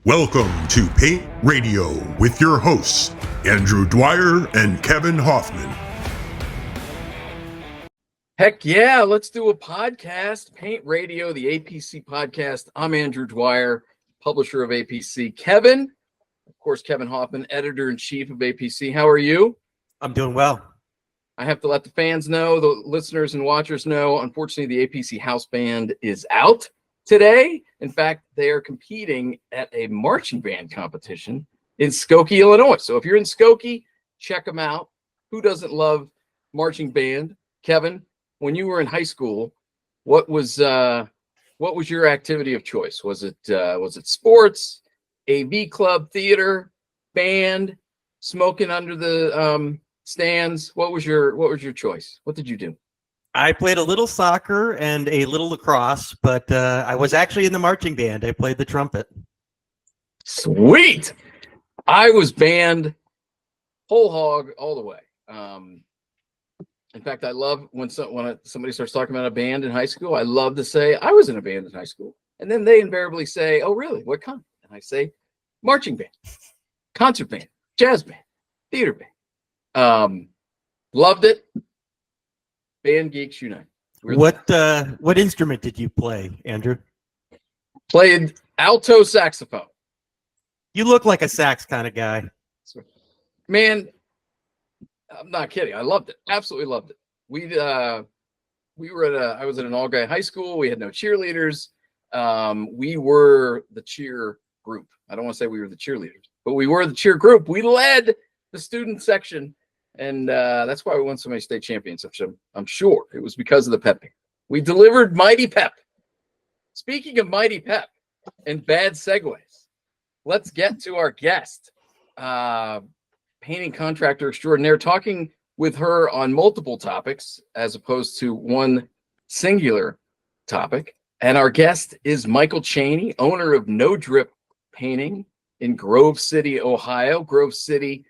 Welcome to Paint Radio with your hosts, Andrew Dwyer and Kevin Hoffman. Heck yeah, let's do a podcast. Paint Radio, the APC podcast. I'm Andrew Dwyer, publisher of APC. Kevin, of course, Kevin Hoffman, editor-in-chief of APC. How are you? I'm doing well. I have to let the fans know, the listeners and watchers know, unfortunately, the APC house band is out today. In fact, they are competing at a marching band competition in Skokie, Illinois. So if you're in Skokie, check them out. Who doesn't love marching band? Kevin, when you were in high school, what was your activity of choice? Was it sports, AV club, theater, band, smoking under the stands? What was your choice? What did you do? I played a little soccer and a little lacrosse, but I was actually in the marching band. I played the trumpet. Sweet. I was band whole hog all the way. In fact, I love when somebody starts talking about a band in high school. I love to say I was in a band in high school, and then they invariably say, "Oh, really? What kind?" And I say, "Marching band, concert band, jazz band, theater band." Loved it. Band geeks unite. What instrument did you play, Andrew? Played alto saxophone. You look like a sax kind of guy. Man, I'm not kidding. I loved it. Absolutely loved it. I was at an all-guy high school. We had no cheerleaders. We were the cheer group. I don't want to say we were the cheerleaders, but we were the cheer group. We led the student section. And that's why we won so many state championships. I'm sure it was because of the pepping. We delivered mighty pep. Speaking of mighty pep and bad segues, let's get to our guest, painting contractor extraordinaire, talking with her on multiple topics as opposed to one singular topic. And our guest is Michal Cheney, owner of No Drip Painting in Grove City, Ohio. Grove City,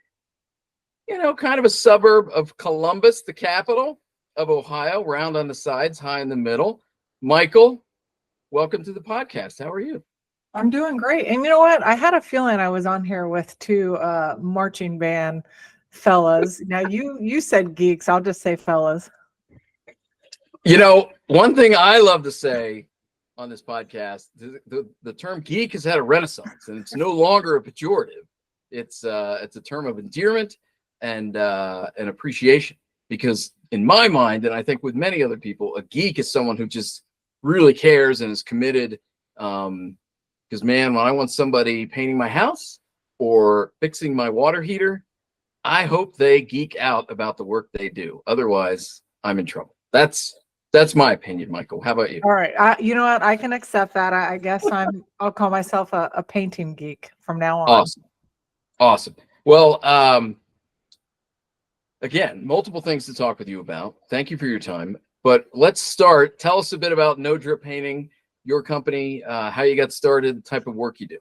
kind of a suburb of Columbus, the capital of Ohio, round on the sides, high in the middle. Michal, welcome to the podcast. How are you? I'm doing great. And you know what? I had a feeling I was on here with two marching band fellas. Now, you said geeks. I'll just say fellas. One thing I love to say on this podcast, the term geek has had a renaissance, and it's no longer a pejorative. It's a term of endearment and an appreciation, because in my mind, and I think with many other people, a geek is someone who just really cares and is committed. Because man, when I want somebody painting my house or fixing my water heater, I hope they geek out about the work they do. Otherwise, I'm in trouble. That's my opinion, Michal. How about you? All right. You know what? I can accept that. I guess I'll call myself a painting geek from now on. Awesome. Well, again, multiple things to talk with you about. Thank you for your time. But let's start. Tell us a bit about No Drip Painting, your company, how you got started, the type of work you do.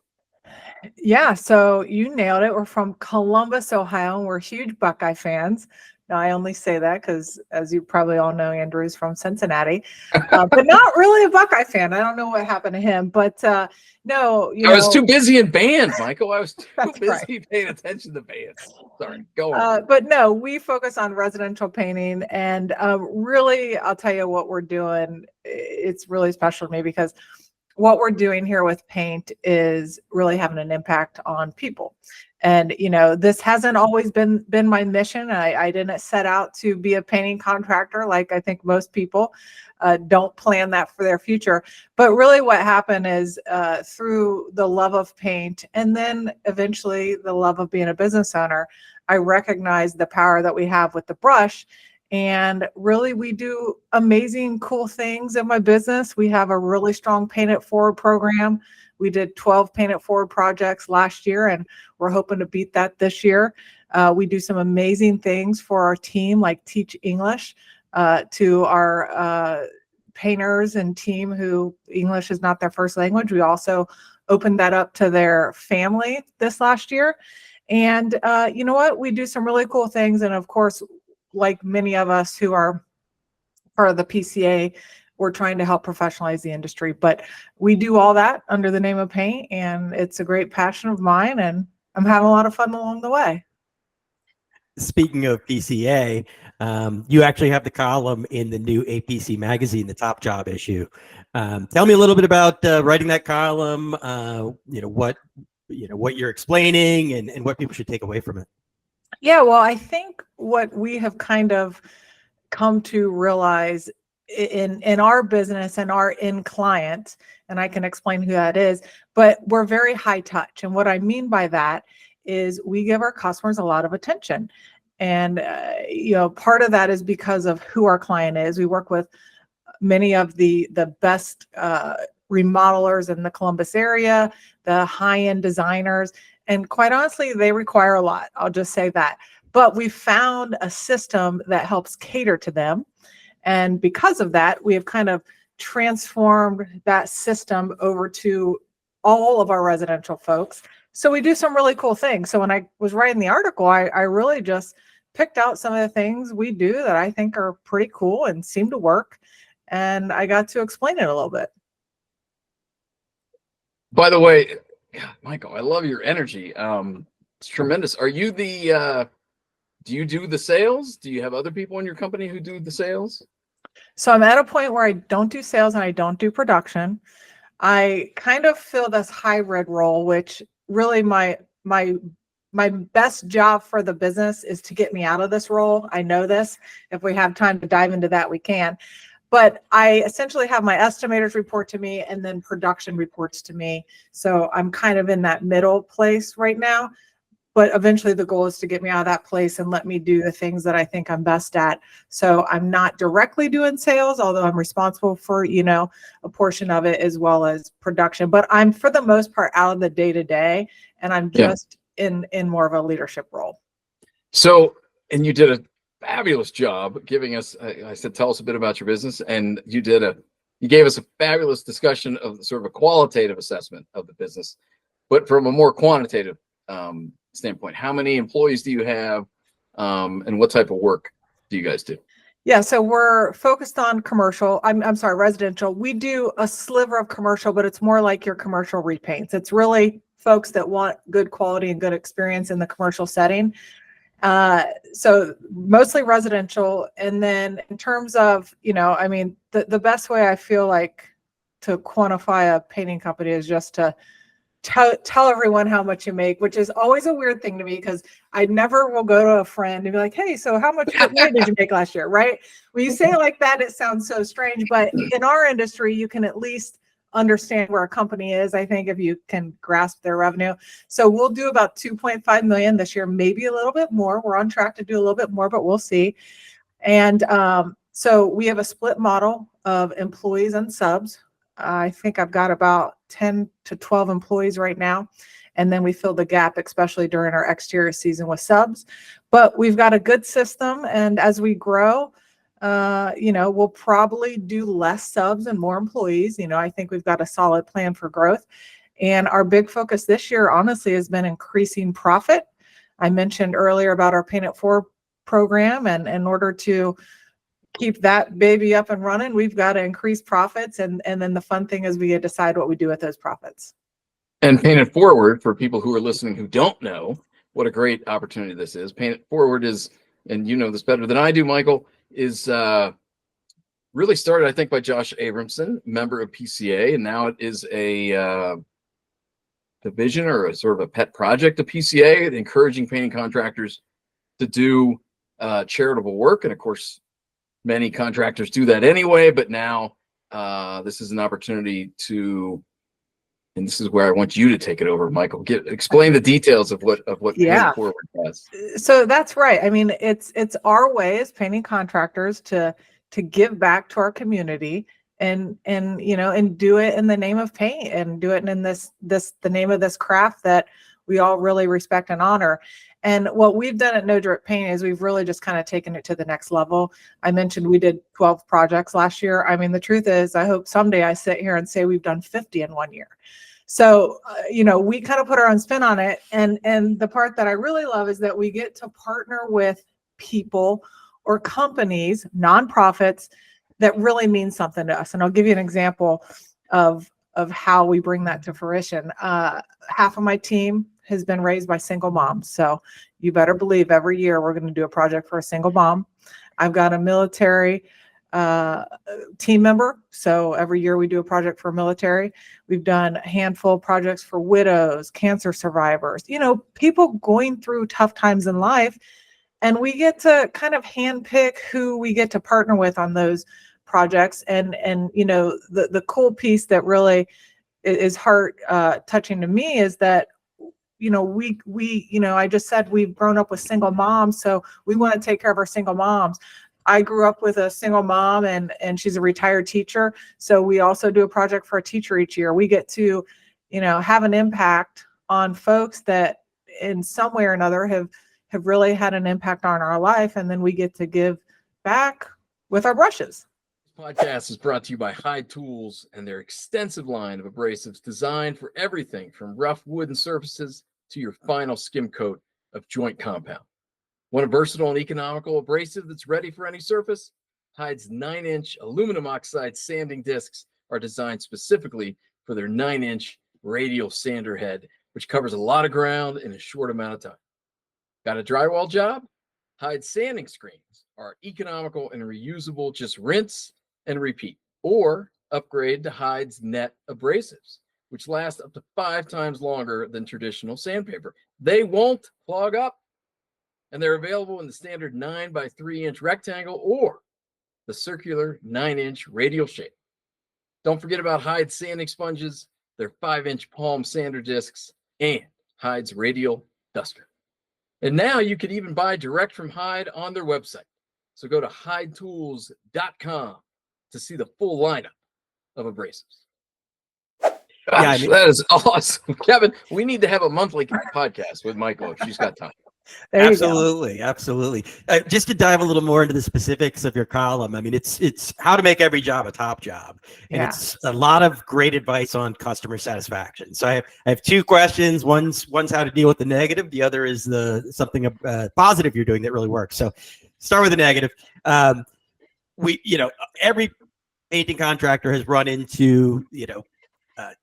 Yeah, so you nailed it. We're from Columbus, Ohio, and we're huge Buckeye fans. Now, I only say that because, as you probably all know, Andrew's from Cincinnati, but not really a Buckeye fan. I don't know what happened to him, but no, I was too busy in band, Michal. I was too busy paying attention to bands. Sorry, go on. But no, we focus on residential painting, and really, I'll tell you what we're doing. It's really special to me because what we're doing here with paint is really having an impact on people. And, this hasn't always been my mission. I didn't set out to be a painting contractor like I think most people don't plan that for their future. But really what happened is through the love of paint and then eventually the love of being a business owner, I recognized the power that we have with the brush. And really, we do amazing, cool things in my business. We have a really strong Paint It Forward program. We did 12 Paint It Forward projects last year, and we're hoping to beat that this year. We do some amazing things for our team, like teach English to our painters and team who English is not their first language. We also opened that up to their family this last year. And you know what? We do some really cool things. And of course, like many of us who are part of the PCA, we're trying to help professionalize the industry. But we do all that under the name of paint, and it's a great passion of mine, and I'm having a lot of fun along the way. Speaking of PCA, you actually have the column in the new APC magazine, the Top Job issue. Tell me a little bit about writing that column. What you're explaining, and what people should take away from it. Yeah, well, I think what we have kind of come to realize in our business and our end client, and I can explain who that is, but we're very high touch. And what I mean by that is we give our customers a lot of attention. And, part of that is because of who our client is. We work with many of the best remodelers in the Columbus area, the high-end designers, and quite honestly, they require a lot. I'll just say that. But we found a system that helps cater to them. And because of that, we have kind of transformed that system over to all of our residential folks. So we do some really cool things. So when I was writing the article, I really just picked out some of the things we do that I think are pretty cool and seem to work. And I got to explain it a little bit. By the way, God, Michael, I love your energy. It's tremendous. Are you do you do the sales? Do you have other people in your company who do the sales? So I'm at a point where I don't do sales and I don't do production. I kind of fill this hybrid role, which really my best job for the business is to get me out of this role. I know this. If we have time to dive into that, we can. But I essentially have my estimators report to me and then production reports to me. So I'm kind of in that middle place right now. But eventually the goal is to get me out of that place and let me do the things that I think I'm best at. So I'm not directly doing sales, although I'm responsible for, a portion of it as well as production. But I'm for the most part out of the day-to-day, and I'm just in more of a leadership role. So, and you did a fabulous job giving us, I said, tell us a bit about your business. And you gave us a fabulous discussion of sort of a qualitative assessment of the business, but from a more quantitative standpoint. How many employees do you have, and what type of work do you guys do? Yeah, so we're focused on commercial. I'm sorry, residential. We do a sliver of commercial, but it's more like your commercial repaints. It's really folks that want good quality and good experience in the commercial setting. So mostly residential. And then in terms of, the best way I feel like to quantify a painting company is just to tell everyone how much you make, which is always a weird thing to me because I never will go to a friend and be like, hey, so how much money did you make last year, right? When you say it like that, it sounds so strange. But in our industry, you can at least understand where a company is, I think, if you can grasp their revenue. So we'll do about 2.5 million this year, maybe a little bit more. We're on track to do a little bit more, but we'll see. And so we have a split model of employees and subs. I think I've got about 10 to 12 employees right now. And then we fill the gap, especially during our exterior season with subs. But we've got a good system. And as we grow, we'll probably do less subs and more employees. I think we've got a solid plan for growth. And our big focus this year, honestly, has been increasing profit. I mentioned earlier about our Paint It Forward program. And in order to keep that baby up and running, we've got to increase profits. And then the fun thing is we get to decide what we do with those profits. And Paint It Forward, for people who are listening who don't know what a great opportunity this is, Paint It Forward is, and you know this better than I do, Michael, is really started, I think, by Josh Abramson, member of PCA, and now it is a division or a sort of a pet project of PCA, encouraging painting contractors to do charitable work. And of course, many contractors do that anyway, but now this is an opportunity to, and this is where I want you to take it over, Michael. Explain the details of what Paint It Forward does. So that's right. I mean, it's our way as painting contractors to give back to our community and do it in the name of paint and do it in the name of this craft that we all really respect and honor. And what we've done at No Drip Paint is we've really just kind of taken it to the next level. I mentioned we did 12 projects last year. I mean, the truth is, I hope someday I sit here and say we've done 50 in 1 year. So, we kind of put our own spin on it. And the part that I really love is that we get to partner with people or companies, nonprofits, that really means something to us. And I'll give you an example of how we bring that to fruition. Half of my team has been raised by single moms. So you better believe every year we're going to do a project for a single mom. I've got a military team member. So every year we do a project for military. We've done a handful of projects for widows, cancer survivors, people going through tough times in life. And we get to kind of handpick who we get to partner with on those projects. And the cool piece that really is heart touching to me is that I just said we've grown up with single moms, so we want to take care of our single moms. I grew up with a single mom and she's a retired teacher. So we also do a project for a teacher each year. We get to, have an impact on folks that in some way or another have really had an impact on our life. And then we get to give back with our brushes. This podcast is brought to you by Hyde Tools and their extensive line of abrasives designed for everything from rough wooden surfaces to your final skim coat of joint compound. Want a versatile and economical abrasive that's ready for any surface? Hyde's 9-inch aluminum oxide sanding discs are designed specifically for their 9-inch radial sander head, which covers a lot of ground in a short amount of time. Got a drywall job? Hyde's sanding screens are economical and reusable. Just rinse and repeat. Or upgrade to Hyde's net abrasives, which last up to 5 times longer than traditional sandpaper. They won't clog up. And they're available in the standard 9x3-inch rectangle or the circular 9-inch radial shape. Don't forget about Hyde's sanding sponges, their 5-inch palm sander discs, and Hyde's radial duster. And now you can even buy direct from Hyde on their website. So go to hydetools.com to see the full lineup of abrasives. Gosh, that is awesome. Kevin, we need to have a monthly podcast with Michael if she's got time. Absolutely. Just to dive a little more into the specifics of your column, I mean, it's how to make every job a top job, and it's a lot of great advice on customer satisfaction. So I have 2 questions. One's how to deal with the negative. The other is something positive you're doing that really works. So start with the negative. Every painting contractor has run into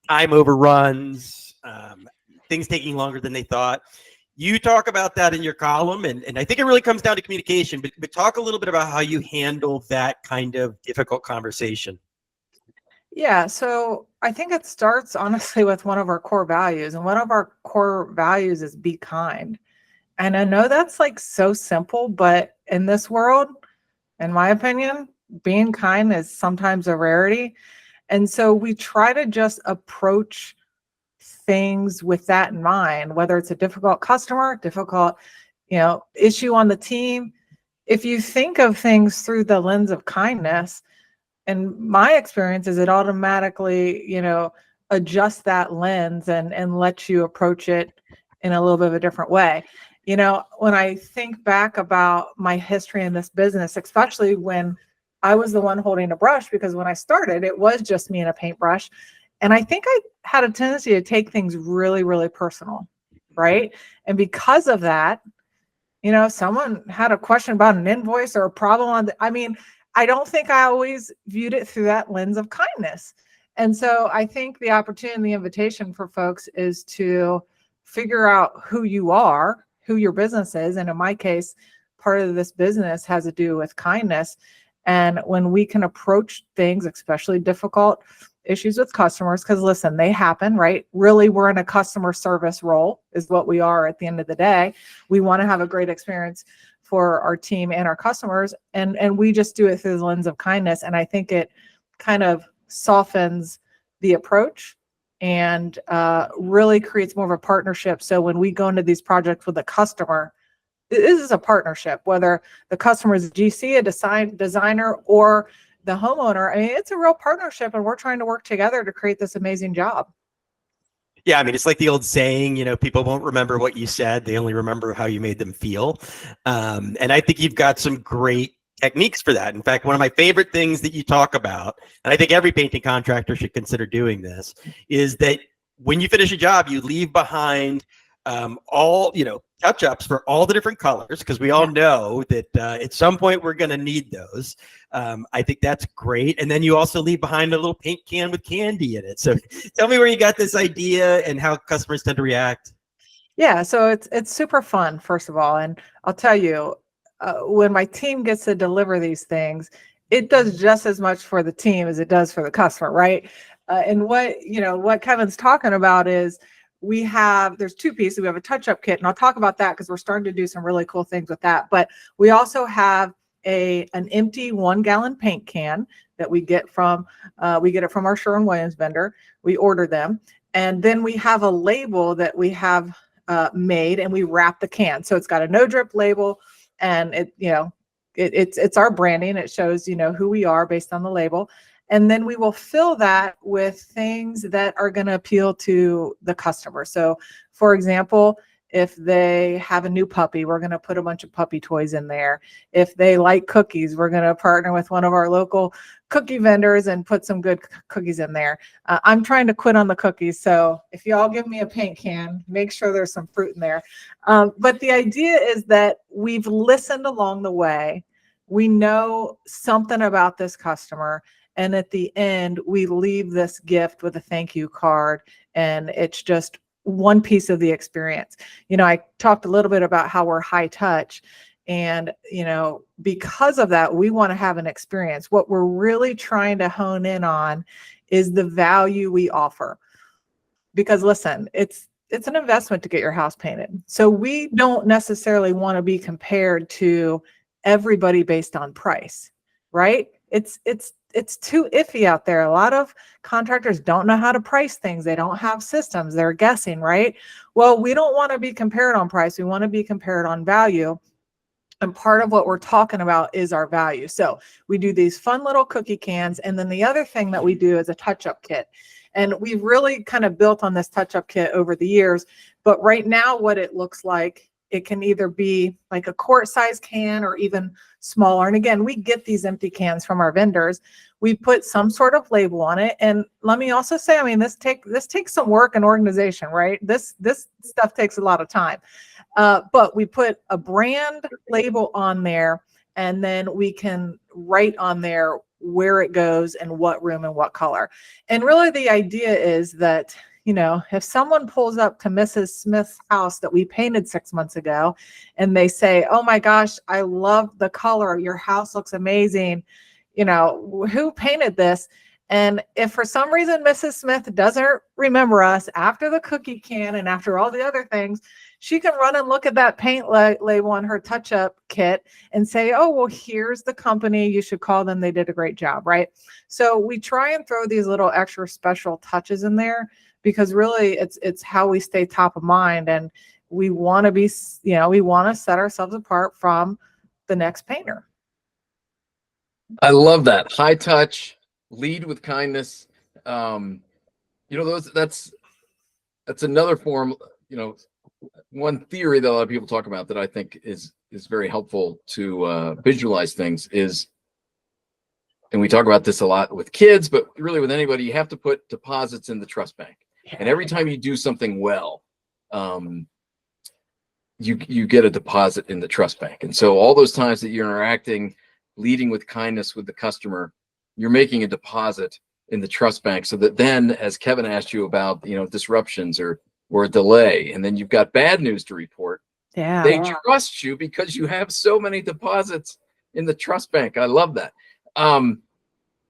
time overruns, things taking longer than they thought. You talk about that in your column, and I think it really comes down to communication, but talk a little bit about how you handle that kind of difficult conversation. Yeah, so I think it starts honestly with one of our core values, and one of our core values is be kind. And I know that's like so simple, but in this world, in my opinion, being kind is sometimes a rarity. And so we try to just approach things with that in mind, whether it's a difficult customer, difficult, issue on the team. If you think of things through the lens of kindness, and my experience is it automatically, adjusts that lens and lets you approach it in a little bit of a different way. When I think back about my history in this business, especially when I was the one holding a brush, because when I started, it was just me and a paintbrush. And I think I had a tendency to take things really, really personal, right? And because of that, someone had a question about an invoice or a problem I don't think I always viewed it through that lens of kindness. And so I think the opportunity and the invitation for folks is to figure out who you are, who your business is. And in my case, part of this business has to do with kindness. And when we can approach things, especially difficult issues with customers, because listen, they happen, right? Really, we're in a customer service role is what we are at the end of the day. We want to have a great experience for our team and our customers. And we just do it through the lens of kindness. And I think it kind of softens the approach and really creates more of a partnership. So when we go into these projects with a customer, this is a partnership, whether the customer is a GC, a designer, or the homeowner. I mean, it's a real partnership, and we're trying to work together to create this amazing job. Yeah, I mean, it's like the old saying, people won't remember what you said. They only remember how you made them feel. And I think you've got some great techniques for that. In fact, one of my favorite things that you talk about, and I think every painting contractor should consider doing this, is that when you finish a job, you leave behind all touch-ups for all the different colors, because we all know that at some point we're going to need those. I think that's great. And then you also leave behind a little paint can with candy in it. So tell me where you got this idea and how customers tend to react. Yeah, so it's super fun, first of all. And I'll tell you, when my team gets to deliver these things, it does just as much for the team as it does for the customer, right? And what Kevin's talking about is there's two pieces. We have a touch-up kit, and I'll talk about that because we're starting to do some really cool things with that. But we also have an empty 1-gallon paint can that we get from our Sherwin-Williams vendor. We order them, and then we have a label that we have made, and we wrap the can. So it's got a no drip label, and it's our branding. It shows, who we are based on the label. And then we will fill that with things that are going to appeal to the customer. So for example, if they have a new puppy, we're going to put a bunch of puppy toys in there. If they like cookies, we're going to partner with one of our local cookie vendors and put some good cookies in there. I'm trying to quit on the cookies. So if y'all give me a paint can, make sure there's some fruit in there. But the idea is that we've listened along the way. We know something about this customer. And at the end, we leave this gift with a thank you card. And it's just one piece of the experience. I talked a little bit about how we're high touch. And, because of that, we want to have an experience. What we're really trying to hone in on is the value we offer. Because listen, it's an investment to get your house painted. So we don't necessarily want to be compared to everybody based on price, right? It's too iffy out there. A lot of contractors don't know how to price things. They don't have systems. They're guessing, right? Well, we don't want to be compared on price. We want to be compared on value. And part of what we're talking about is our value. So we do these fun little cookie cans. And then the other thing that we do is a touch-up kit. And we've really kind of built on this touch-up kit over the years. But right now, what it looks like, it can either be like a quart size can or even smaller. And again, we get these empty cans from our vendors. We put some sort of label on it. And let me also say, this takes some work and organization, right? This stuff takes a lot of time. But we put a brand label on there, and then we can write on there where it goes and what room and what color. And really the idea is that, if someone pulls up to Mrs. Smith's house that we painted 6 months ago and they say, oh my gosh, I love the color. Your house looks amazing. Who painted this? And if for some reason Mrs. Smith doesn't remember us after the cookie can and after all the other things, she can run and look at that paint label on her touch-up kit and say, oh, well, here's the company. You should call them. They did a great job, right? So we try and throw these little extra special touches in there because really it's how we stay top of mind. And we want to be, we want to set ourselves apart from the next painter. I love that. High touch, lead with kindness. That's another form, one theory that a lot of people talk about that I think is very helpful to visualize things is, and we talk about this a lot with kids, but really with anybody, you have to put deposits in the trust bank. Yeah. And every time you do something well, you get a deposit in the trust bank. And so all those times that you're interacting, leading with kindness with the customer, you're making a deposit in the trust bank so that then, as Kevin asked you about, disruptions or a delay, and then you've got bad news to report. Yeah. They trust you because you have so many deposits in the trust bank. I love that.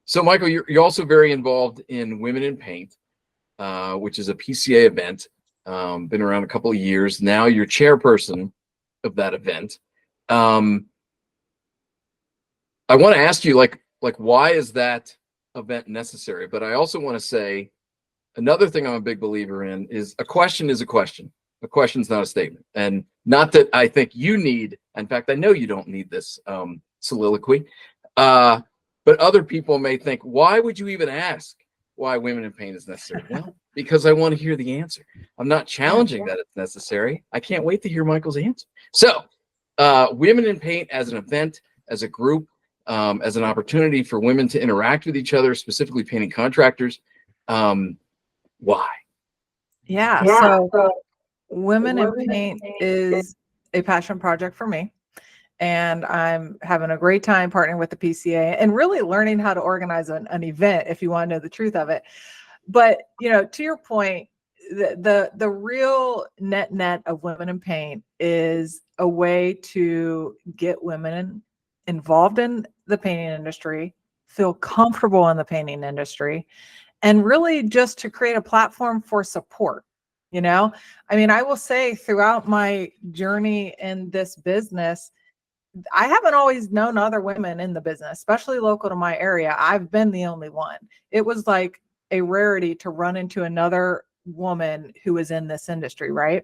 So Michael, you're also very involved in Women in Paint, which is a PCA event. Been around a couple of years. Now you're chairperson of that event. I want to ask you, like, why is that event necessary? But I also want to say another thing I'm a big believer in is a question is a question. A question's not a statement. And not that I think you need, in fact, I know you don't need this soliloquy, but other people may think, why would you even ask why Women in Paint is necessary? Well, because I want to hear the answer. I'm not challenging that it's necessary. I can't wait to hear Michael's answer. So Women in Paint as an event, as a group, as an opportunity for women to interact with each other, specifically painting contractors. Why? Yeah. So Women in Paint is a passion project for me. And I'm having a great time partnering with the PCA and really learning how to organize an event, if you want to know the truth of it. But, to your point, the real net of Women in Paint is a way to get women involved in the painting industry, feel comfortable in the painting industry, and really just to create a platform for support. I will say throughout my journey in this business, I haven't always known other women in the business, especially local to my area. I've been the only one. It was like a rarity to run into another woman who is in this industry, right?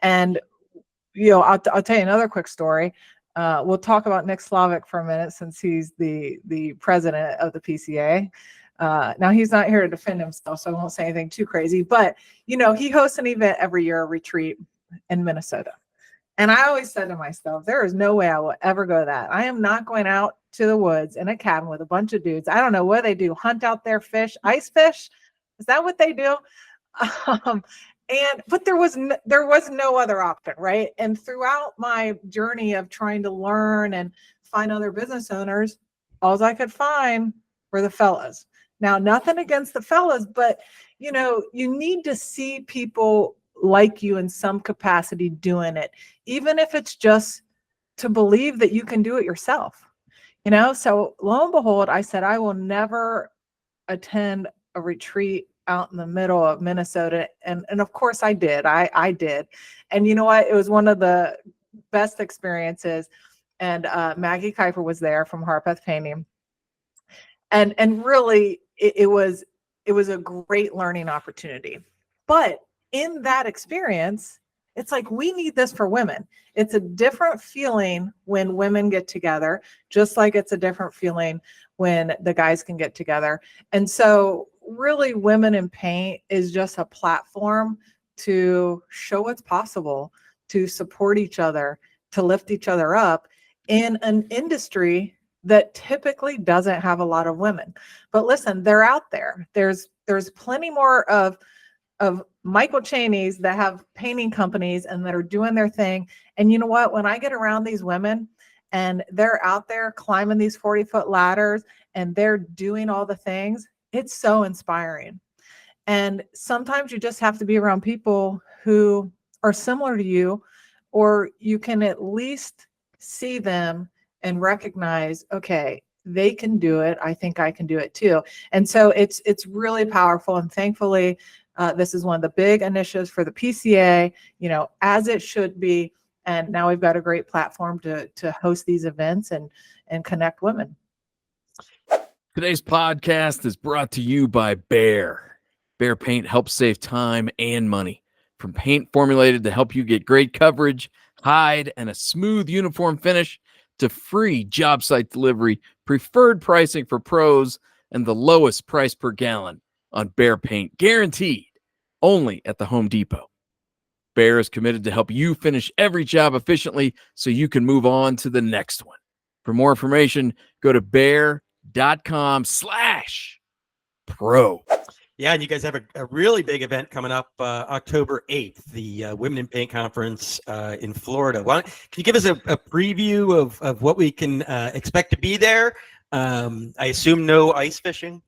And I'll tell you another quick story. We'll talk about Nick Slavic for a minute, since he's the president of the PCA. Now he's not here to defend himself, so I won't say anything too crazy. But he hosts an event every year, a retreat in Minnesota. And I always said to myself, there is no way I will ever go to that. I am not going out to the woods in a cabin with a bunch of dudes. I don't know what they do. Hunt out their fish, ice fish. Is that what they do? But there was no other option, right? And throughout my journey of trying to learn and find other business owners, all I could find were the fellas. Now, nothing against the fellas, but you need to see people like you in some capacity doing it, even if it's just to believe that you can do it yourself. So lo and behold, I said, I will never attend a retreat out in the middle of Minnesota. And of course I did. I did. And you know what? It was one of the best experiences. And Maggie Kuiper was there from Harpeth Painting. And really it was a great learning opportunity. But in that experience, it's like, we need this for women. It's a different feeling when women get together, just like it's a different feeling when the guys can get together. And so really, Women in Paint is just a platform to show what's possible, to support each other, to lift each other up in an industry that typically doesn't have a lot of women. But listen, they're out there. There's plenty more of Michael Cheneys that have painting companies and that are doing their thing. And you know what? When I get around these women and they're out there climbing these 40-foot ladders and they're doing all the things, it's so inspiring. And sometimes you just have to be around people who are similar to you, or you can at least see them and recognize, okay, they can do it. I think I can do it too. And so it's really powerful. And thankfully, this is one of the big initiatives for the PCA, as it should be. And now we've got a great platform to host these events and connect women. Today's podcast is brought to you by Behr. Behr Paint helps save time and money. From paint formulated to help you get great coverage, hide, and a smooth uniform finish, to free job site delivery, preferred pricing for pros, and the lowest price per gallon on Behr Paint, guaranteed only at the Home Depot. Behr is committed to help you finish every job efficiently so you can move on to the next one. For more information, go to behr.com/pro. Yeah, and you guys have a really big event coming up October 8th, the Women in Paint Conference in Florida. Can you give us a preview of what we can expect to be there? I assume no ice fishing?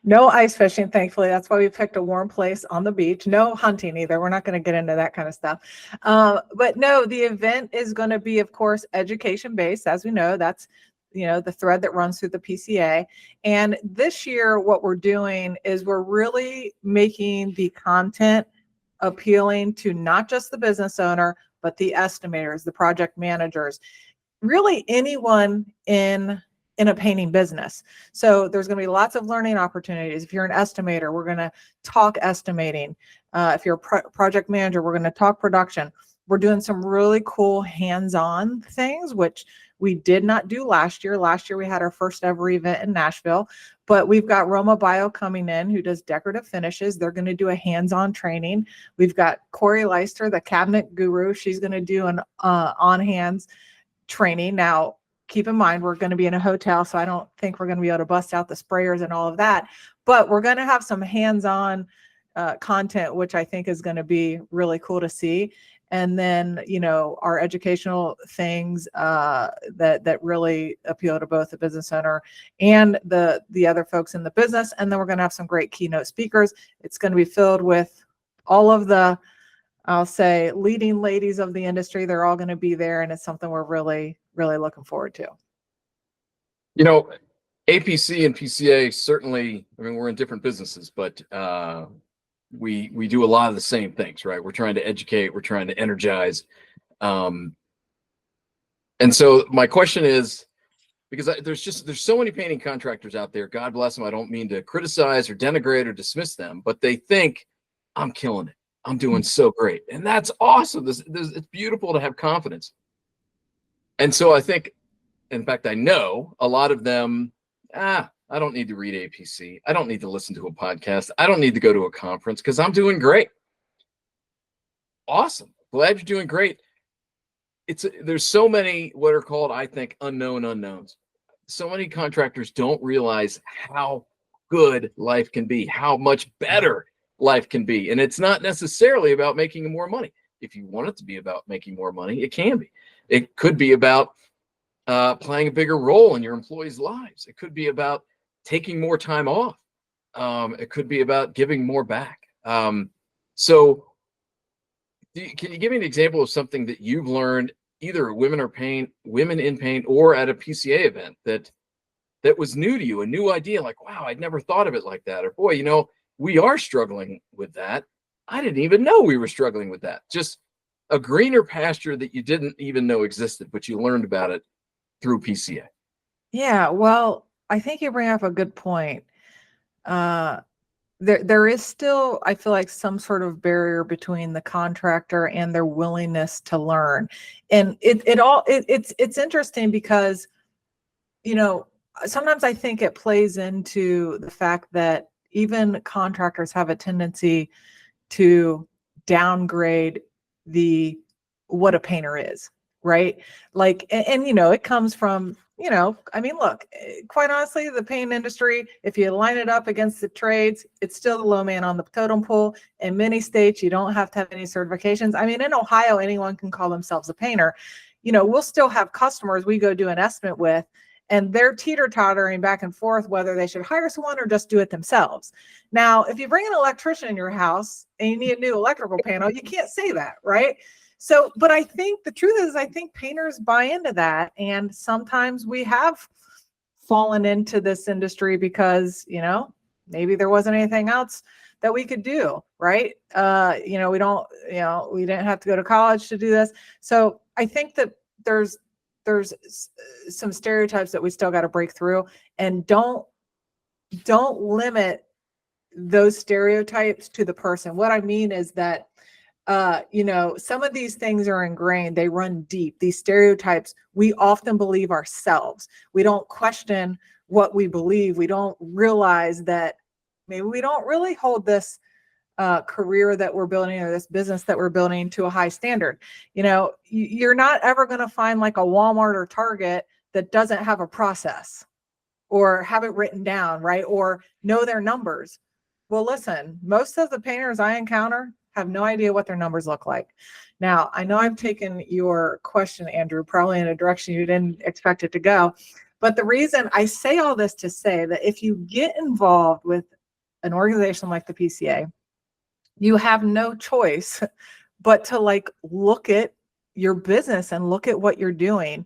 No ice fishing, thankfully. That's why we picked a warm place on the beach. No hunting either. We're not going to get into that kind of stuff. But no, the event is going to be, of course, education-based. As we know, that's the thread that runs through the PCA. And this year, what we're doing is we're really making the content appealing to not just the business owner, but the estimators, the project managers, really anyone in a painting business. So there's going to be lots of learning opportunities. If you're an estimator, we're going to talk estimating. If you're a project manager, we're going to talk production. We're doing some really cool hands-on things, which we did not do last year. Last year, we had our first ever event in Nashville, but we've got Roma Bio coming in, who does decorative finishes. They're going to do a hands-on training. We've got Corey Leister, the cabinet guru. She's going to do an on-hands training. Now, keep in mind, we're going to be in a hotel, so I don't think we're going to be able to bust out the sprayers and all of that, but we're going to have some hands-on content, which I think is going to be really cool to see. And then, our educational things that really appeal to both the business owner and the other folks in the business. And then we're going to have some great keynote speakers. It's going to be filled with all of the, I'll say, leading ladies of the industry. They're all going to be there, and it's something we're really, really looking forward to. APC and PCA certainly, we're in different businesses, but we do a lot of the same things, right? We're trying to educate, we're trying to energize. And so my question is, because there's so many painting contractors out there, God bless them. I don't mean to criticize or denigrate or dismiss them, but they think I'm killing it. I'm doing so great. And that's awesome. It's beautiful to have confidence. And so I think, in fact, I know a lot of them, I don't need to read APC. I don't need to listen to a podcast. I don't need to go to a conference because I'm doing awesome. Glad you're doing great. There's so many what are called, I think, unknown unknowns. So many contractors don't realize how good life can be, how much better life can be. And it's not necessarily about making more money. If you want it to be about making more money, it can be. It could be about playing a bigger role in your employees' lives. It could be about taking more time off. It could be about giving more back. So can you give me an example of something that you've learned either at Women in Paint or at a PCA event that was new to you, a new idea, like, wow, I'd never thought of it like that. Or boy, we are struggling with that. I didn't even know we were struggling with that. Just a greener pasture that you didn't even know existed, but you learned about it through PCA. Yeah, well, I think you bring up a good point. There is still, I feel like, some sort of barrier between the contractor and their willingness to learn. And it's interesting because, sometimes I think it plays into the fact that even contractors have a tendency to downgrade what a painter is, right? Like, and it comes from, look, quite honestly, the paint industry, if you line it up against the trades, it's still the low man on the totem pole. In many states, you don't have to have any certifications. In Ohio, anyone can call themselves a painter. We'll still have customers we go do an estimate with, and they're teeter-tottering back and forth whether they should hire someone or just do it themselves. Now, if you bring an electrician in your house and you need a new electrical panel, you can't say that, right? So, but I think the truth is, I think painters buy into that. And sometimes we have fallen into this industry because, maybe there wasn't anything else that we could do, right? We didn't have to go to college to do this. So I think that there's some stereotypes that we still got to break through, and don't limit those stereotypes to the person. What I mean is that some of these things are ingrained. They run deep. These stereotypes, we often believe ourselves. We don't question what we believe. We don't realize that maybe we don't really hold this career that we're building or this business that we're building to a high standard. You're not ever going to find like a Walmart or Target that doesn't have a process or have it written down, right? Or know their numbers. Well, listen, most of the painters I encounter have no idea what their numbers look like. Now, I know I've taken your question, Andrew, probably in a direction you didn't expect it to go. But the reason I say all this to say that if you get involved with an organization like the PCA, you have no choice but to look at your business and look at what you're doing.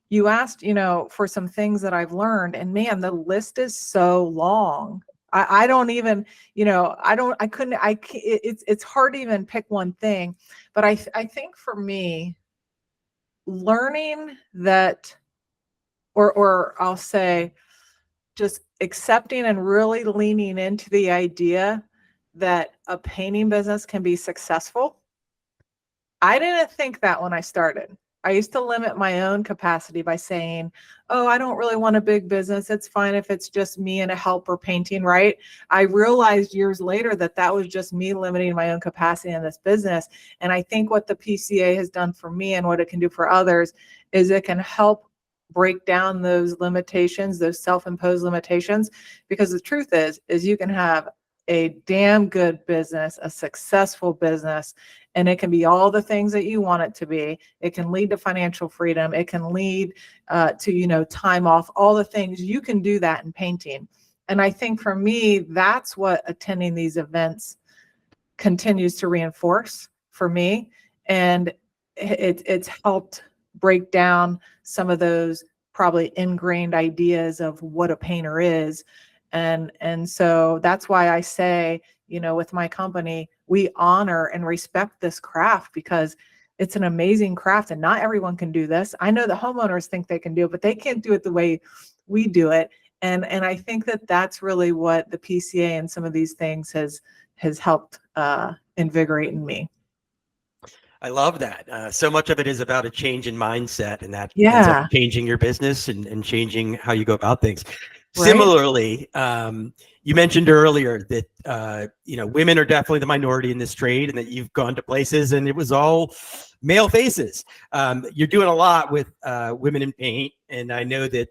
You asked, for some things that I've learned, and man, the list is so long. I don't even, it's hard to even pick one thing, but I think for me, learning that, or I'll say just accepting and really leaning into the idea that a painting business can be successful. I didn't think that when I started. I used to limit my own capacity by saying, oh, I don't really want a big business. It's fine if it's just me and a helper painting, right? I realized years later that was just me limiting my own capacity in this business. And I think what the PCA has done for me and what it can do for others is it can help break down those limitations, those self-imposed limitations, because the truth is you can have a damn good business, a successful business, and it can be all the things that you want it to be. It can lead to financial freedom. It can lead to, time off, all the things. You can do that in painting. And I think for me, that's what attending these events continues to reinforce for me. And it's helped break down some of those probably ingrained ideas of what a painter is. And so that's why I say, with my company, we honor and respect this craft because it's an amazing craft and not everyone can do this. I know the homeowners think they can do it, but they can't do it the way we do it. And I think that that's really what the PCA and some of these things has helped invigorate in me. I love that. So much of it is about a change in mindset, and that ends Yeah. up changing your business and changing how you go about things. Right. Similarly, you mentioned earlier that women are definitely the minority in this trade, and that you've gone to places and it was all male faces. You're doing a lot with women in paint, and I know that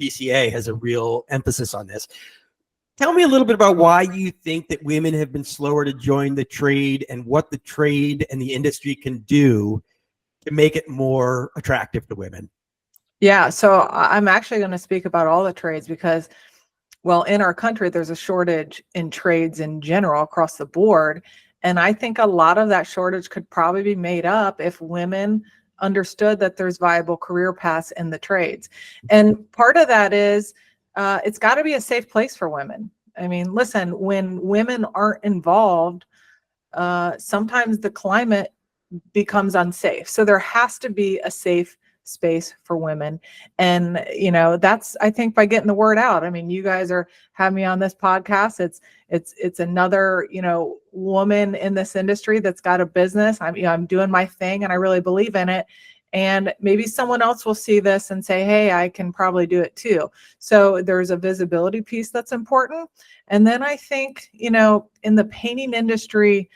PCA has a real emphasis on this. Tell me a little bit about why you think that women have been slower to join the trade and what the trade and the industry can do to make it more attractive to women. Yeah, so I'm actually going to speak about all the trades because, well, in our country, there's a shortage in trades in general across the board. And I think a lot of that shortage could probably be made up if women understood that there's viable career paths in the trades. And part of that is it's got to be a safe place for women. I mean, listen, when women aren't involved, sometimes the climate becomes unsafe. So there has to be a safe space for women. And, that's, I think, by getting the word out. I mean, you guys have me on this podcast. It's another, woman in this industry that's got a business. I'm doing my thing and I really believe in it. And maybe someone else will see this and say, hey, I can probably do it too. So there's a visibility piece that's important. And then I think, in the painting industry,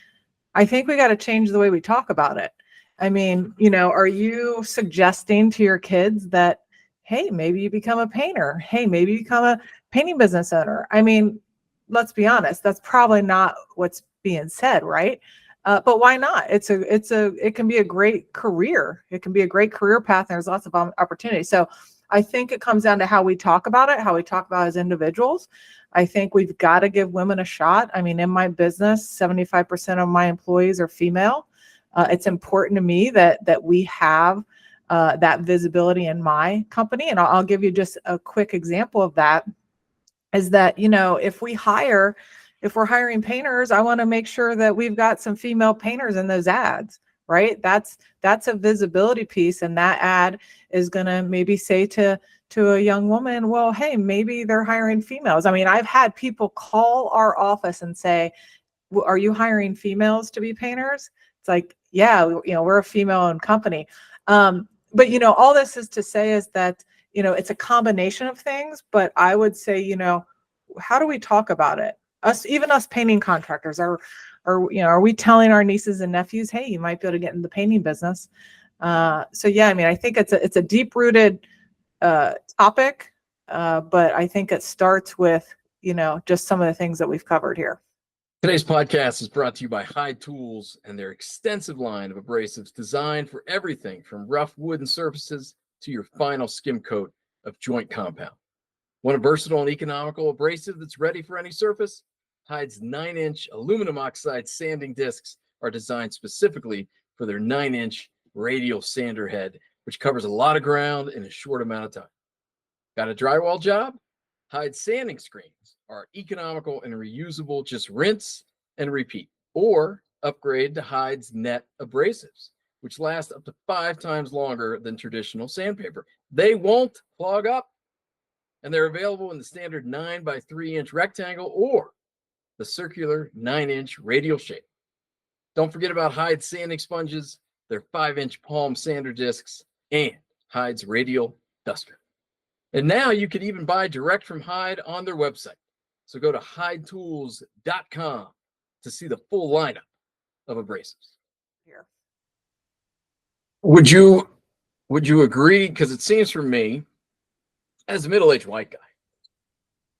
I think we got to change the way we talk about it. I mean, are you suggesting to your kids that, hey, maybe you become a painter? Hey, maybe you become a painting business owner? I mean, let's be honest, that's probably not what's being said, right? But why not? It can be a great career. It can be a great career path. And there's lots of opportunities. So I think it comes down to how we talk about it, how we talk about it as individuals. I think we've got to give women a shot. I mean, in my business, 75% of my employees are female. It's important to me that we have that visibility in my company. And I'll give you just a quick example of that is that, if we're hiring painters, I want to make sure that we've got some female painters in those ads, right? That's a visibility piece. And that ad is going to maybe say to a young woman, well, hey, maybe they're hiring females. I mean, I've had people call our office and say, are you hiring females to be painters? It's like, yeah, we're a female-owned company. But, all this is to say is that, it's a combination of things, but I would say, how do we talk about it? Even us painting contractors are we telling our nieces and nephews, hey, you might be able to get in the painting business? So yeah, I mean, I think it's a deep-rooted topic, but I think it starts with, just some of the things that we've covered here. Today's podcast is brought to you by Hyde Tools and their extensive line of abrasives designed for everything from rough wooden surfaces to your final skim coat of joint compound. Want a versatile and economical abrasive that's ready for any surface? Hyde's 9-inch aluminum oxide sanding discs are designed specifically for their 9-inch radial sander head, which covers a lot of ground in a short amount of time. Got a drywall job? Hyde sanding screens are economical and reusable. Just rinse and repeat, or upgrade to Hyde's net abrasives, which last up to 5 times longer than traditional sandpaper. They won't clog up, and they're available in the standard 9 by 3-inch rectangle or the circular 9-inch radial shape. Don't forget about Hyde's sanding sponges, their 5-inch palm sander discs, and Hyde's radial duster. And now you can even buy direct from Hyde on their website. So go to hydetools.com to see the full lineup of abrasives. Here. Would you agree? Because it seems for me, as a middle-aged white guy,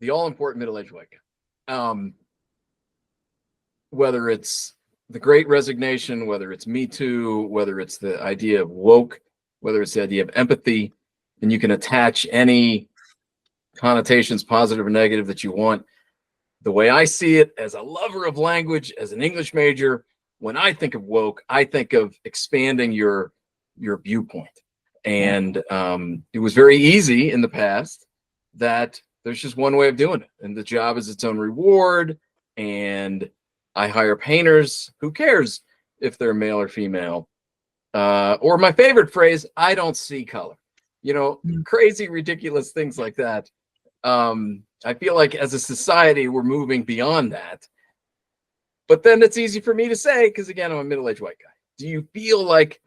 the all-important middle-aged white guy, whether it's the Great Resignation, whether it's Me Too, whether it's the idea of woke, whether it's the idea of empathy, and you can attach any connotations, positive or negative, that you want. The way I see it, as a lover of language, as an English major, when I think of woke, I think of expanding your viewpoint. And it was very easy in the past that there's just one way of doing it, and the job is its own reward. And I hire painters. Who cares if they're male or female? Or my favorite phrase, I don't see color. Crazy, ridiculous things like that. I feel like as a society, we're moving beyond that. But then it's easy for me to say, because again, I'm a middle-aged white guy. Do you feel like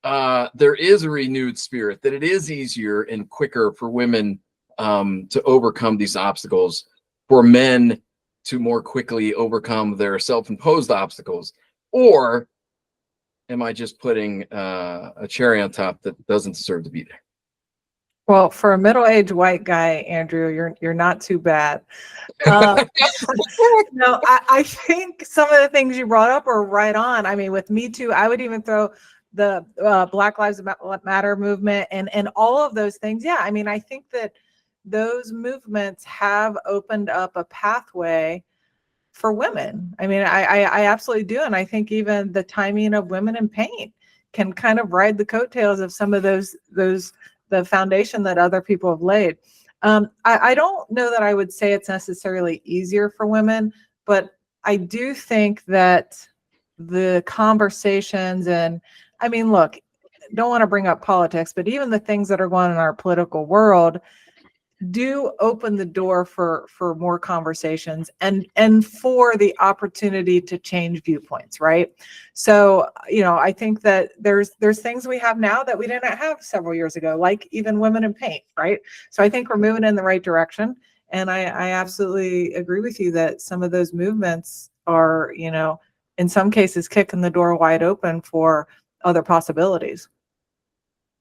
there is a renewed spirit, that it is easier and quicker for women to overcome these obstacles, for men to more quickly overcome their self-imposed obstacles? Or am I just putting a cherry on top that doesn't deserve to be there? Well, for a middle-aged white guy, Andrew, you're not too bad. No, I think some of the things you brought up are right on. I mean, with Me Too, I would even throw the Black Lives Matter movement and all of those things. Yeah, I mean, I think that those movements have opened up a pathway for women. I mean, I absolutely do. And I think even the timing of Women in Paint can kind of ride the coattails of some of the foundation that other people have laid. I don't know that I would say it's necessarily easier for women, but I do think that the conversations, and I mean, look, don't want to bring up politics, but even the things that are going on in our political world do open the door for more conversations and for the opportunity to change viewpoints, right? So, I think that there's things we have now that we didn't have several years ago, like even Women in Paint, right? So I think we're moving in the right direction. And I absolutely agree with you that some of those movements are, in some cases, kicking the door wide open for other possibilities.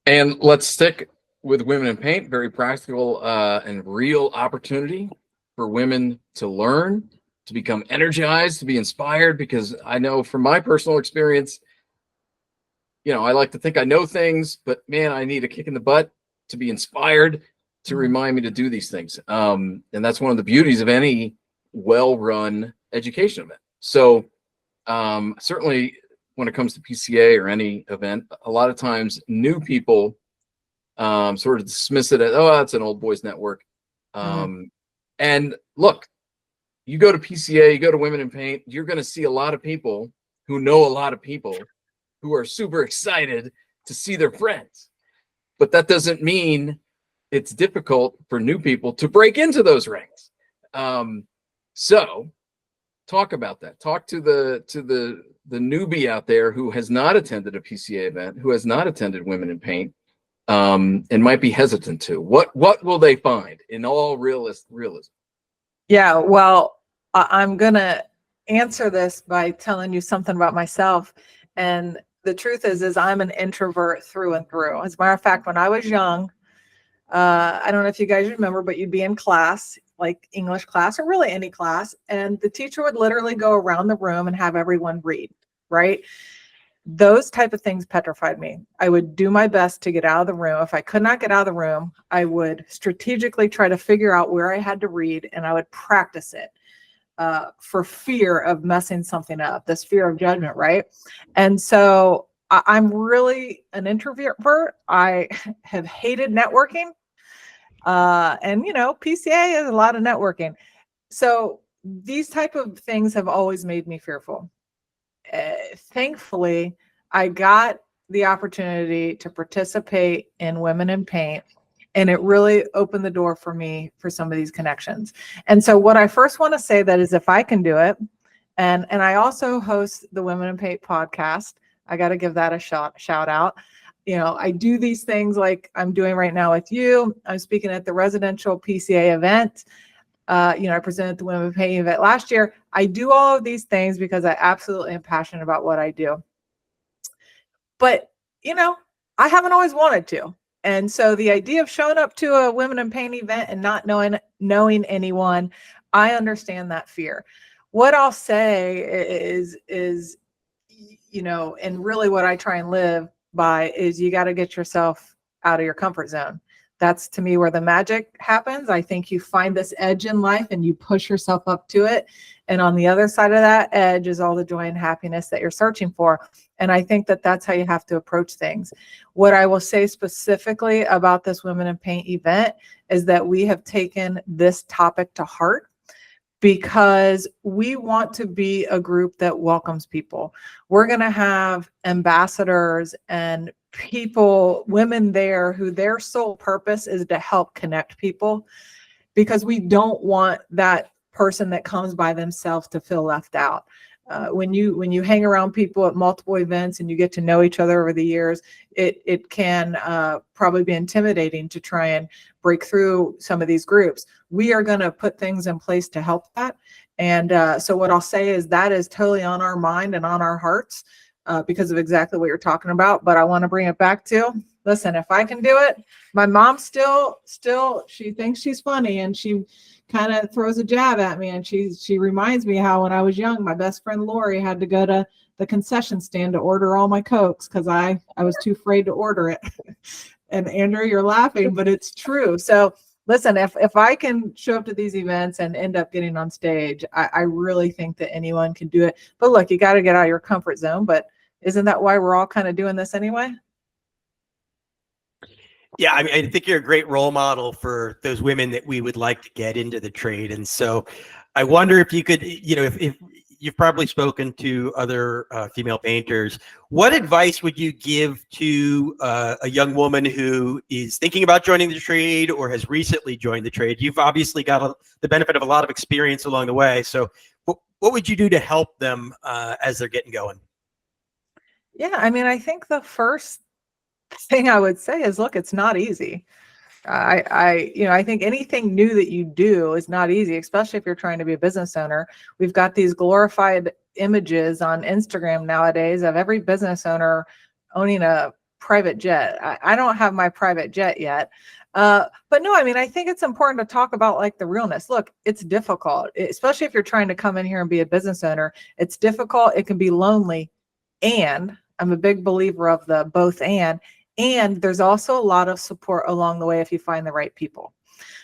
And let's stick with Women in Paint. Very practical and real opportunity for women to learn, to become energized, to be inspired, because I know from my personal experience, I like to think I know things, but man, I need a kick in the butt to be inspired, to remind me to do these things. And that's one of the beauties of any well-run education event. So certainly when it comes to PCA or any event, a lot of times new people sort of dismiss it as, oh, that's an old boys network. And look, you go to PCA, you go to Women in Paint, you're going to see a lot of people who know a lot of people who are super excited to see their friends. But that doesn't mean it's difficult for new people to break into those ranks. So talk about that. Talk to the newbie out there who has not attended a PCA event, who has not attended Women in Paint, and might be hesitant to. What will they find in all realism? Yeah, well, I'm going to answer this by telling you something about myself. And the truth is I'm an introvert through and through. As a matter of fact, when I was young, I don't know if you guys remember, but you'd be in class, like English class or really any class, and the teacher would literally go around the room and have everyone read, right? Those type of things petrified me. I would do my best to get out of the room. If I could not get out of the room, I would strategically try to figure out where I had to read, and I would practice it for fear of messing something up, this fear of judgment, right? And so I'm really an introvert. I have hated networking. And PCA is a lot of networking. So these type of things have always made me fearful. Thankfully, I got the opportunity to participate in Women in Paint, and it really opened the door for me for some of these connections. And so what I first want to say that is, if I can do it, and I also host the Women in Paint podcast, I got to give that a shout out. I do these things like I'm doing right now with you. I'm speaking at the residential PCA event. I presented the Women in Paint event last year. I do all of these things because I absolutely am passionate about what I do. But, I haven't always wanted to. And so the idea of showing up to a Women in Paint event and not knowing anyone, I understand that fear. what I'll say is, you know, and really what I try and live by is you got to get yourself out of your comfort zone. That's to me where the magic happens. I think you find this edge in life and you push yourself up to it. And on the other side of that edge is all the joy and happiness that you're searching for. And I think that that's how you have to approach things. What I will say specifically about this Women in Paint event is that we have taken this topic to heart, because we want to be a group that welcomes people. We're going to have ambassadors and people, women there who their sole purpose is to help connect people, because we don't want that person that comes by themselves to feel left out. When you hang around people at multiple events and you get to know each other over the years, it can probably be intimidating to try and break through some of these groups. We are going to put things in place to help that. And so what I'll say is that is totally on our mind and on our hearts because of exactly what you're talking about. But I want to bring it back to, listen, if I can do it, my mom still, she thinks she's funny, and she kind of throws a jab at me, and she reminds me how when I was young, my best friend Lori had to go to the concession stand to order all my Cokes because I was too afraid to order it. And Andrew, you're laughing, but it's true. So listen, if I can show up to these events and end up getting on stage, I really think that anyone can do it. But look, you got to get out of your comfort zone. But isn't that why we're all kind of doing this anyway? Yeah, I mean, I think you're a great role model for those women that we would like to get into the trade. And so I wonder if you could, you know, if you've probably spoken to other female painters, what advice would you give to a young woman who is thinking about joining the trade or has recently joined the trade? You've obviously got the benefit of a lot of experience along the way. So what would you do to help them as they're getting going? Yeah, I mean, I think the first thing I would say is, look, it's not easy. I think anything new that you do is not easy, especially if you're trying to be a business owner. We've got these glorified images on Instagram nowadays of every business owner owning a private jet. I don't have my private jet yet. But no, I mean, I think it's important to talk about like the realness. Look, it's difficult, especially if you're trying to come in here and be a business owner. It's difficult. It can be lonely. And I'm a big believer of the both and there's also a lot of support along the way if you find the right people.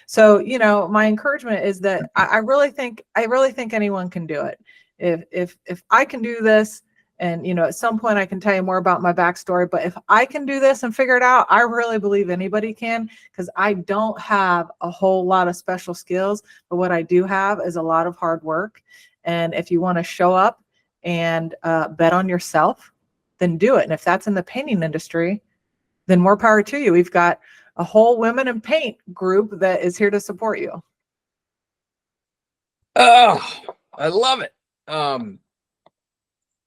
So, you know, my encouragement is that I really think anyone can do it. If I can do this, and, you know, at some point I can tell you more about my backstory, but if I can do this and figure it out, I really believe anybody can, because I don't have a whole lot of special skills, but what I do have is a lot of hard work. And if you want to show up and bet on yourself, then do it. And if that's in the painting industry, then more power to you. We've got a whole Women in Paint group that is here to support you. Oh, I love it.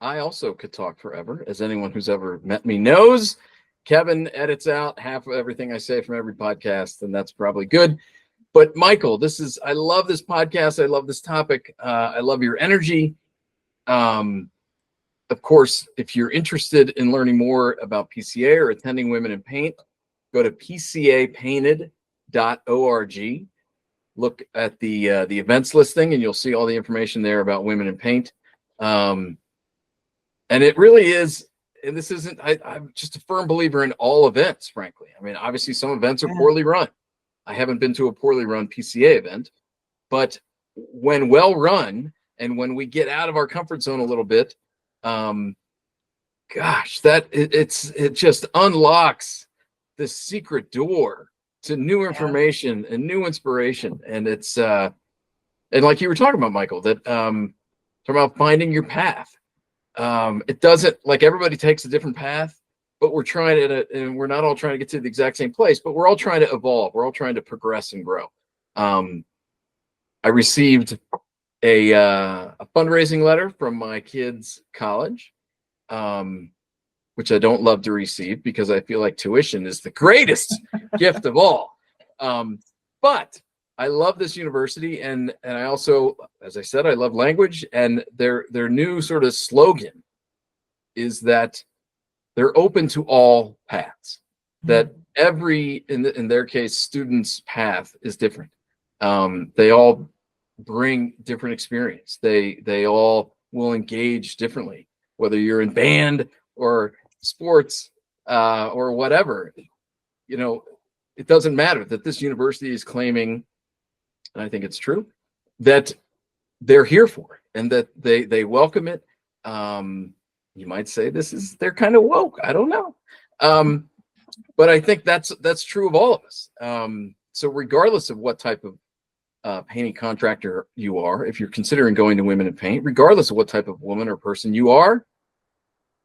I also could talk forever, as anyone who's ever met me knows. Kevin edits out half of everything I say from every podcast, and that's probably good. But Michael, I love this podcast. I love this topic. I love your energy. Of course, if you're interested in learning more about PCA or attending Women in Paint, go to pcapainted.org. Look at the events listing, and you'll see all the information there about Women in Paint. And it really is, and this isn't, I'm just a firm believer in all events, frankly. I mean, obviously some events are poorly run. I haven't been to a poorly run PCA event, but when well run and when we get out of our comfort zone a little bit, gosh, it just unlocks the secret door to new information and new inspiration. And it's and like you were talking about, Michael, that talking about finding your path. It doesn't, like, everybody takes a different path, but we're trying to, and we're not all trying to get to the exact same place, but we're all trying to evolve. We're all trying to progress and grow. I received a fundraising letter from my kids' college, which I don't love to receive because I feel like tuition is the greatest gift of all. But I love this university, and I also, as I said, I love language, and their new sort of slogan is that they're open to all paths. That every, in their case, student's path is different. They all bring different experience. They all will engage differently, whether you're in band or sports or whatever. You know, it doesn't matter that this university is claiming, and I think it's true, that they're here for it and that they welcome it. You might say they're kind of woke. I don't know. But I think that's true of all of us. So regardless of what type of painting contractor you are, if you're considering going to Women in Paint, regardless of what type of woman or person you are,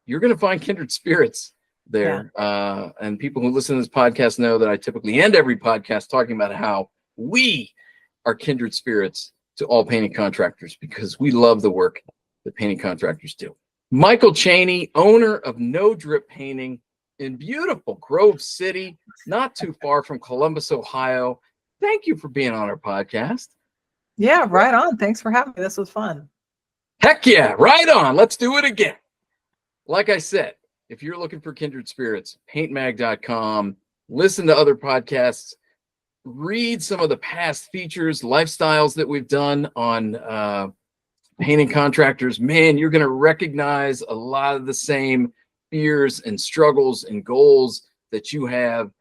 you're going to find kindred spirits there. Yeah. And people who listen to this podcast know that I typically end every podcast talking about how we are kindred spirits to all painting contractors because we love the work that painting contractors do. Michael Cheney, owner of No Drip Painting in beautiful Grove City, not too far from Columbus, Ohio. Thank you for being on our podcast. Yeah, right on. Thanks for having me. This was fun. Heck yeah, right on. Let's do it again. Like I said, if you're looking for kindred spirits, paintmag.com, listen to other podcasts, read some of the past features, lifestyles that we've done on painting contractors. Man, you're going to recognize a lot of the same fears and struggles and goals that you have.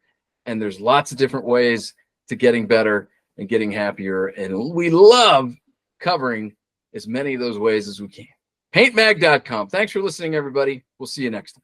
And there's lots of different ways to getting better and getting happier. And we love covering as many of those ways as we can. Paintmag.com. Thanks for listening, everybody. We'll see you next time.